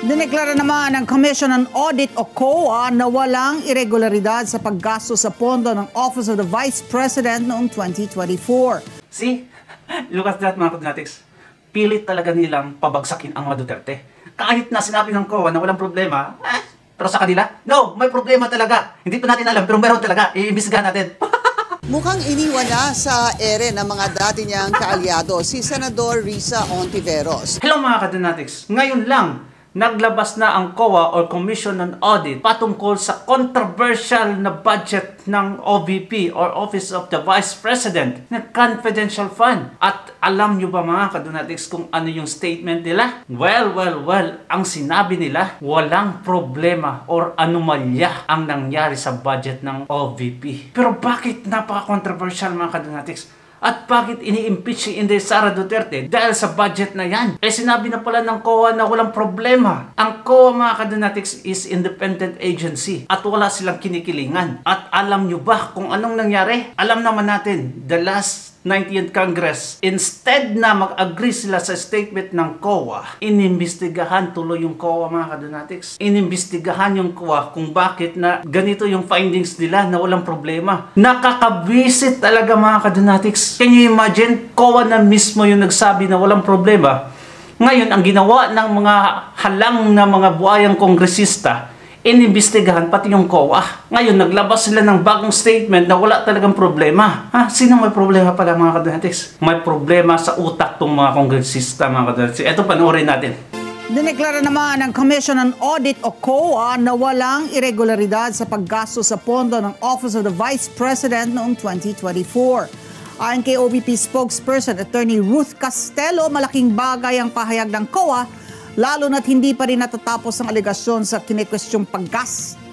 Dineklara naman ng Commission on Audit o COA na walang irregularidad sa paggasto sa pondo ng Office of the Vice President noong 2024. See? Look at that, mga Kadunatics. Pilit talaga nilang pabagsakin ang mga Duterte. Kahit na sinabi ng COA na walang problema, pero sa kanila, no, may problema talaga. Hindi pa natin alam, pero meron talaga. Iimbestigahan natin. Mukhang iniwan na sa ere ng mga dati niyang kaalyado, si Senador Risa Hontiveros. Hello mga Kadunatics. Ngayon lang, naglabas na ang COA or Commission on Audit patungkol sa controversial na budget ng OVP or Office of the Vice President na confidential fund. At alam nyo ba mga Kadunatics kung ano yung statement nila? Well, ang sinabi nila, walang problema or anomalya ang nangyari sa budget ng OVP. Pero bakit napaka-controversial mga Kadunatics? At bakit ini-impeach si Inday Sara Duterte dahil sa budget na yan? Sinabi na pala ng COA na walang problema. Ang COA mga Kadunatics is independent agency at wala silang kinikilingan. At alam nyo ba kung anong nangyari? Alam naman natin, the last 90th Congress, instead na mag-agree sila sa statement ng COA, inimbestigahan tuloy yung COA mga Kadunatics. Inimbestigahan yung COA kung bakit na ganito yung findings nila na walang problema. Nakakabisit talaga mga Kadunatics. Can you imagine? COA na mismo yung nagsabi na walang problema. Ngayon, ang ginawa ng mga halang na mga buhayang kongresista, inimbestigahan pati yung COA. Ngayon, naglabas sila ng bagong statement na wala talagang problema. Sino may problema pala mga Kadunatics? May problema sa utak tong mga kongresista mga Kadunatics. Ito, panoorin natin. Dineklara naman ng Commission on Audit o COA na walang irregularidad sa paggasto sa pondo ng Office of the Vice President noong 2024. Ayon kay OVP spokesperson Attorney Ruth Castelo, malaking bagay ang pahayag ng COA lalo na't hindi pa rin natatapos ang alegasyon sa kinikwestyong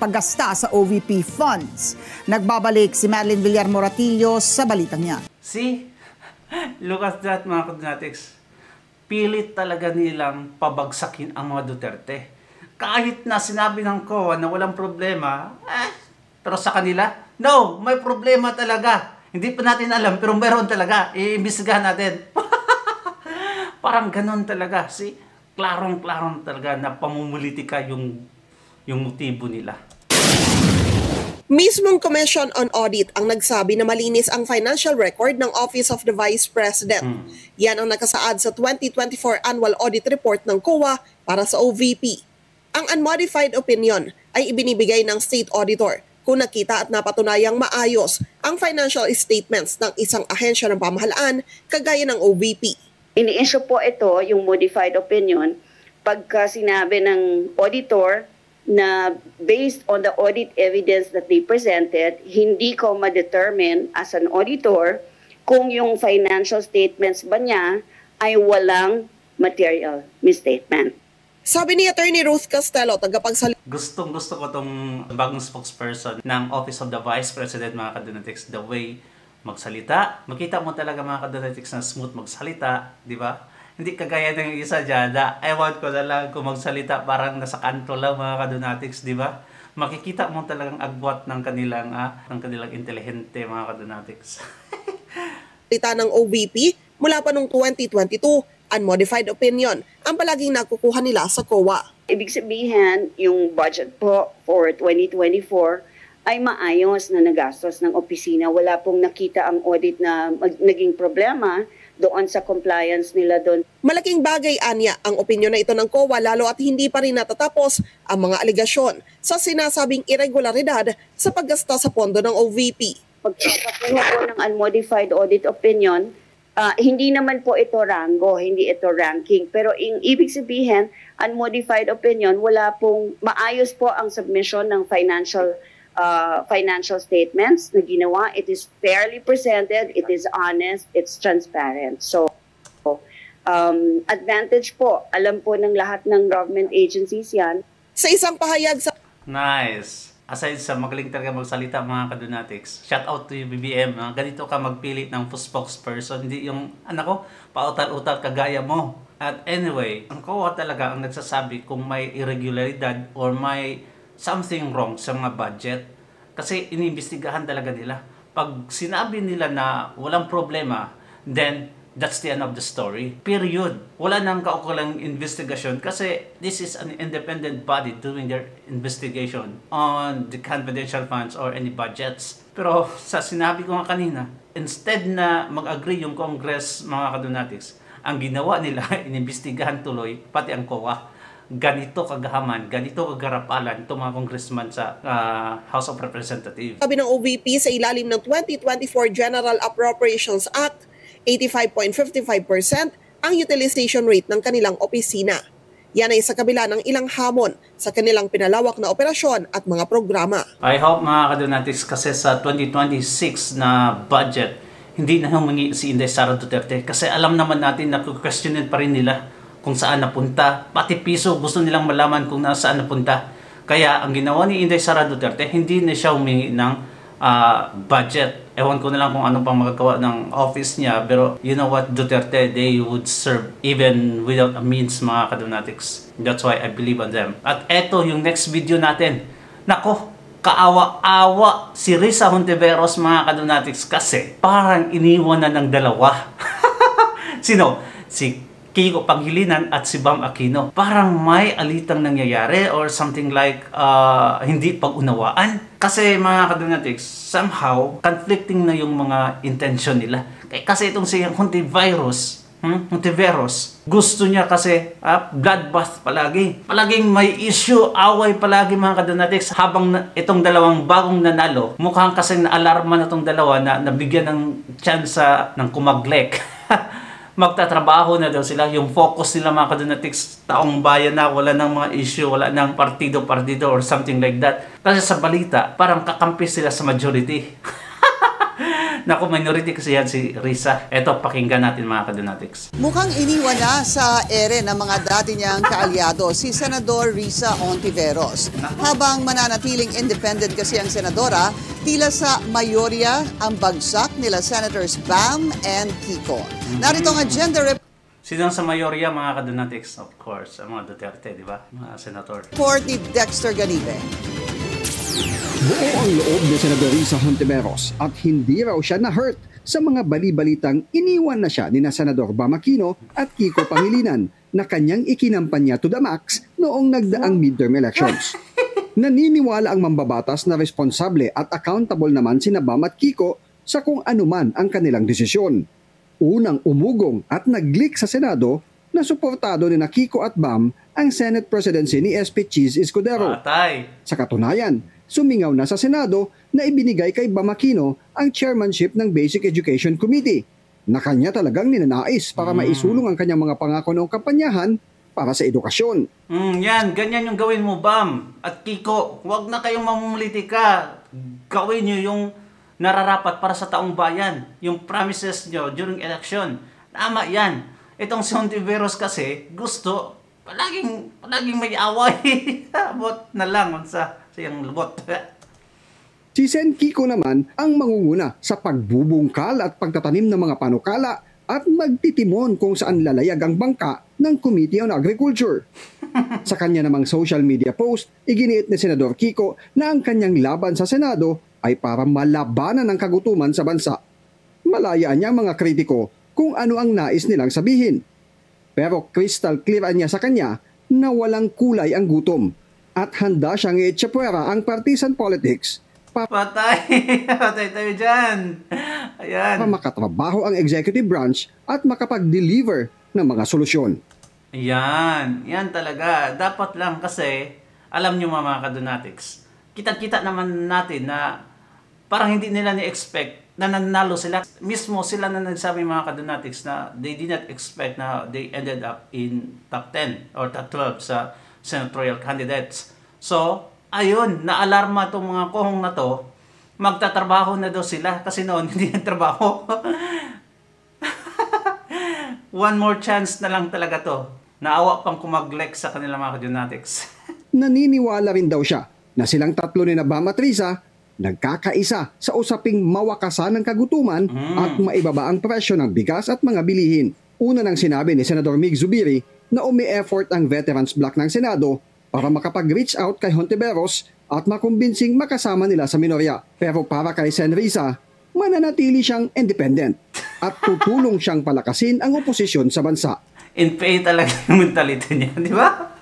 paggasta sa OVP funds. Nagbabalik si Madeline Villar Moratillo sa balitang niya. See? Look at that mga Kadunatics. Pilit talaga nilang pabagsakin ang mga Duterte. Kahit na sinabi ng COA na walang problema, pero sa kanila, no, may problema talaga. Hindi pa natin alam, pero meron talaga. Iimbestigahan natin. Parang ganun talaga. See? Klarong-klarong talaga na pamumulitika yung motibo nila. Mismong Commission on Audit ang nagsabi na malinis ang financial record ng Office of the Vice President. Yan ang nakasaad sa 2024 Annual Audit Report ng COA para sa OVP. Ang unmodified opinion ay ibinibigay ng State Auditor kung nakita at napatunayang maayos ang financial statements ng isang ahensya ng pamahalaan kagaya ng OVP. Ini-issue po ito, yung modified opinion, pagka sinabi ng auditor na based on the audit evidence that they presented, hindi ko ma-determine as an auditor kung yung financial statements ba niya ay walang material misstatement. Sabi ni Attorney Ruth Castelo, tagapagsalita. Gustong-gusto ko tong bagong spokesperson ng Office of the Vice President mga Kadunatics, the way magsalita. Makita mo talaga mga Kadunatics na smooth magsalita, di ba? Hindi kagaya ng isa dyan na ewan ko na lang kung magsalita parang nasa kanto lang mga Kadunatics, di ba? Makikita mo talagang agwat ng kanilang intelihente mga Kadunatics. Salita ng OVP mula pa noong 2022, unmodified opinion ang palaging nakukuha nila sa COA. Ibig sabihin, yung budget po for 2024 ay maayos na nagastos ng opisina. Wala pong nakita ang audit na naging problema doon sa compliance nila doon. Malaking bagay anya ang opinyon na ito ng COA lalo at hindi pa rin natatapos ang mga alegasyon sa sinasabing irregularidad sa paggasta sa pondo ng OVP. Pagpapakuha po ng unmodified audit opinion, hindi naman po ito rango, hindi ito ranking. Pero ibig sabihin, unmodified opinion, wala pong maayos po ang submission ng financial statements na ginawa. It is fairly presented, it is honest, it's transparent. So, advantage po, alam po ng lahat ng government agencies yan. Sa isang pahayag sa... Nice! Aside sa magaling talaga magsalita mga Kadunatics, shout out to you BBM. Ganito ka magpili ng spokesperson, hindi yung pautal-utal kagaya mo. At anyway, ang COA talaga ang nagsasabi kung may irregularidad or may something wrong sa mga budget. Kasi iniimbestigahan talaga nila. Pag sinabi nila na walang problema, then That's the end of the story. Period. Wala nang kaukulang investigasyon kasi this is an independent body doing their investigation on the confidential funds or any budgets. Pero sa sinabi ko nga kanina, instead na mag-agree yung Congress, mga kadonatics, ang ginawa nila, inimbestigahan tuloy, pati ang COA. Ganito kagahaman, ganito kagarapalan itong mga congressman sa House of Representatives. Sabi ng OVP, sa ilalim ng 2024 General Appropriations Act, 85.55% ang utilization rate ng kanilang opisina. Yan ay sa kabila ng ilang hamon sa kanilang pinalawak na operasyon at mga programa. I hope mga kadonatics kasi sa 2026 na budget, hindi na humingi si Inday Sara Duterte kasi alam naman natin na questionin pa rin nila kung saan napunta. Pati piso gusto nilang malaman kung nasaan napunta. Kaya ang ginawa ni Inday Sara Duterte, hindi na siya humingi ng budget. Ewan ko na lang kung ano pang magagawa ng office niya. Pero you know what, Duterte, they would serve even without a means, mga kadonatics. That's why I believe on them. At eto yung next video natin. Nako, kaawa-awa si Risa Hontiveros, mga kadonatics, kasi parang iniwan na ng dalawa. Sino? Si Kiko Pangilinan at si Bam Aquino. Parang may alitang nangyayari or something like hindi pag-unawaan. Kasi mga kadonatics, somehow conflicting na yung mga intention nila. Kasi itong si Hontiveros, gusto niya kasi bloodbath palagi. Palaging may issue, away palagi, mga kadonatics. Habang itong dalawang bagong nanalo, mukhang kasi na-alarma na itong dalawa na nabigyan ng chance ng kumaglek. Magtatrabaho na daw sila. Yung focus nila, mga kadonatics, taong bayan na, wala ng mga issue, wala ng partido or something like that. Kasi sa balita, parang kakampi sila sa majority. Naku, minority kasi yan si Risa. Eto, pakinggan natin, mga kadonatics. Mukhang iniwan na sa ere ng mga dati niyang kaalyado si Senador Risa Hontiveros. Habang mananatiling independent kasi ang senadora, tila sa mayorya ang bagsak nila Senators Bam and Kiko. Narito ang agenda Sino sa mayorya, mga kadonatics? Of course, ang mga Duterte, di ba? Mga senator. report ni Dexter Ganibe. Buo ang loob ni Senador Risa Hontiveros at hindi raw siya na-hurt sa mga bali-balitang iniwan na siya ni na Senador Bam Aquino at Kiko Pangilinan na kanyang ikinampanya to the max noong nagdaang midterm elections. Naniniwala ang mambabatas na responsable at accountable naman sina Bam at Kiko sa kung anuman ang kanilang desisyon. Unang umugong at nag-leak sa Senado na suportado ni na Kiko at Bam ang Senate presidency ni SP Cheese Escudero. Sa katunayan, sumingaw na sa Senado na ibinigay kay Bam Aquino ang chairmanship ng Basic Education Committee na kanya talagang ninanais para maisulong ang kanyang mga pangako noong kampanyahan para sa edukasyon. Yan, ganyan yung gawin mo, Bam. At Kiko, huwag na kayong mamumulitika. Gawin nyo yung nararapat para sa taong bayan. Yung promises nyo during election. Tama yan. Itong si Hontiveros kasi, gusto, palaging may away. Abot na lang sa siyang lubot. Si Sen Kiko naman ang mangunguna sa pagbubungkal at pagtatanim ng mga panukala at magtitimon kung saan lalayag ang bangka ng Committee on Agriculture. Sa kanya namang social media post, iginiit ni Senador Kiko na ang kanyang laban sa Senado ay para malabanan ang kagutuman sa bansa. Malayaan niya ang mga kritiko kung ano ang nais nilang sabihin. Pero crystal clear niya sa kanya na walang kulay ang gutom at handa siyang i-itsapwera ang partisan politics Patay tayo dyan. Ayan. para makatrabaho ang executive branch at makapag-deliver ng mga solusyon. Yan. Yan talaga. Dapat lang kasi, alam nyo mga kadonatics, kita-kita naman natin na parang hindi nila ni-expect na nanalo sila. Mismo sila na nagsabi, mga kadonatics, na they did not expect na they ended up in top 10 or top 12 sa senatorial candidates. So, ayun, naalarma itong mga kohong na to, magtatrabaho na daw sila kasi noon hindi nagtrabaho. One more chance na lang talaga to. Naawa pang kumaglek sa kanila, mga kadonatics. Naniniwala rin daw siya na silang tatlo ni Bam at Risa nagkakaisa sa usaping mawakasan ng kagutuman at maibaba ang presyo ng bigas at mga bilihin. Una nang sinabi ni Senador Mig Zubiri na umi-effort ang Veterans Bloc ng Senado para makapag-reach out kay Hontiveros at makumbinsing makasama nila sa minorya. Pero para kay Sen Risa, mananatili siyang independent. at tutulong siyang palakasin ang oposisyon sa bansa. In pay talaga yung mentality niya, di ba?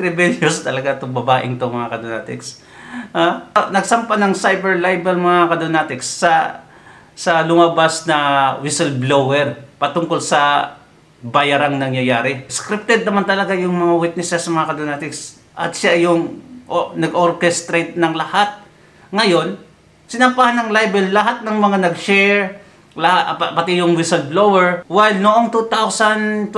Rebellious talaga itong babaeng to, mga kadonatics. Nagsampa ng cyber libel, mga kadonatics, sa lumabas na whistleblower patungkol sa bayarang nangyayari. Scripted naman talaga yung mga witnesses, mga kadonatics, at siya yung nag-orchestrate ng lahat. Ngayon, sinampahan ng libel lahat ng mga nag-share, pati yung whistleblower. While noong 2022,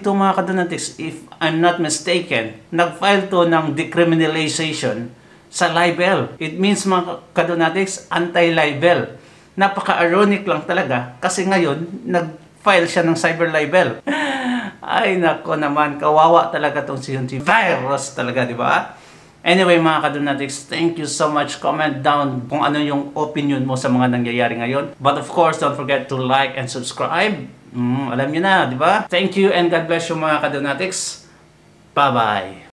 mga kadonatics, if I'm not mistaken, nag-file to ng decriminalization sa libel. It means, mga kadonatics, anti-libel. Napaka-ironic lang talaga kasi ngayon, nag-file siya ng cyber libel. Ay, nako naman, kawawa talaga itong si Hunty Virus talaga, di ba? Anyway, mga kadonatics, thank you so much. Comment down kung ano yung opinion mo sa mga nangyayari ngayon. But of course, don't forget to like and subscribe. Alam nyo na, di ba? Thank you and God bless you, mga kadonatics. Bye-bye.